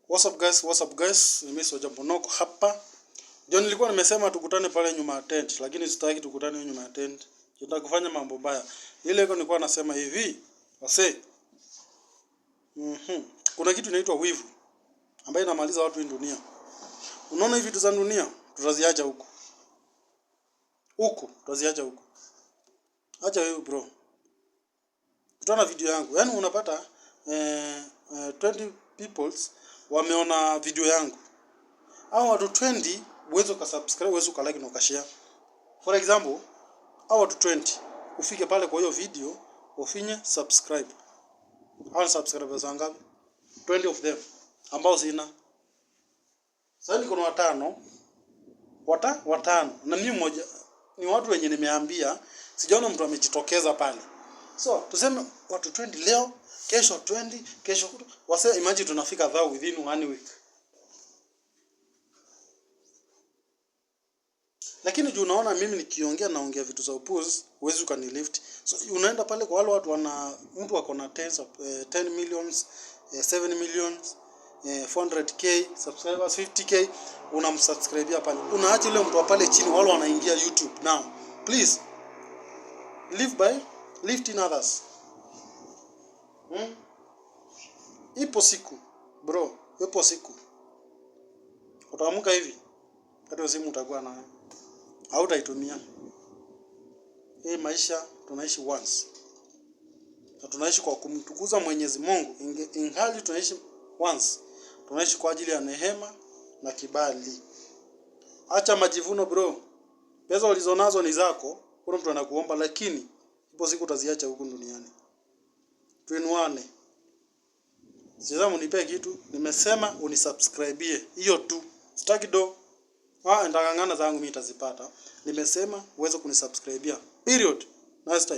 What's up guys? Mimi Soja Bonoko hapa. Ndio nilikuwa nimesema tukutane pale nyuma ya tent, lakini sitaki tukutane nyuma ya tent. Tutakufanya mambo baya. Ile iko nilikuwa nasema hivi, wase. Kuna kitu inaitwa wivu ambayo inamaliza watu hii dunia. Unaona hivi vitu za dunia tutaziacha huko. Tutaziacha huko. Acha wewe bro. Kutana video yangu. Yaani unapata 20 peoples wameona video yangu. Hao watu 20 uwezo ukasubscribe, uwezo ukalike na ukashare. For example, hao watu 20 ufike pale kwa hiyo video ufinye subscribe. Hao subscribers wangapi? 20 of them ambao sina. Sasa niko na watano na mimi mmoja ni watu wenye nimeambia sijaona mtu amejitokeza pale. So tuseme watu 20 leo, kesho 20, kesho wase imagine tunafika thou within 1 week. Lakini juu unaona mimi nikiongea naongea vitu za upuzi, huwezi ukanilift. So unaenda pale kwa wale watu wana mtu wako na 10 millions, 7 millions, 400k subscribers, 50k unamsubscribea pale. Unaacha yule mtu pale chini wale wanaingia YouTube now. Please live by lifting others. Ipo siku bro, ipo siku utaamka hivi hata simu utakuwa nayo. Hautaitumia. Hii maisha tunaishi once. Na tunaishi kwa kumtukuza Mwenyezi Mungu. Ingali tunaishi once. Tunaishi kwa ajili ya neema na kibali. Acha majivuno bro. Pesa ulizonazo ni zako. Kuna mtu anakuomba lakini ipo siku utaziacha huku duniani. Tuinuane. Sasa mnipe kitu, nimesema unisubscribe. Hiyo tu. Sitaki do. Ndangangana zangu mimi nitazipata. Nimesema uweze kunisubscribea. Period. Nice time.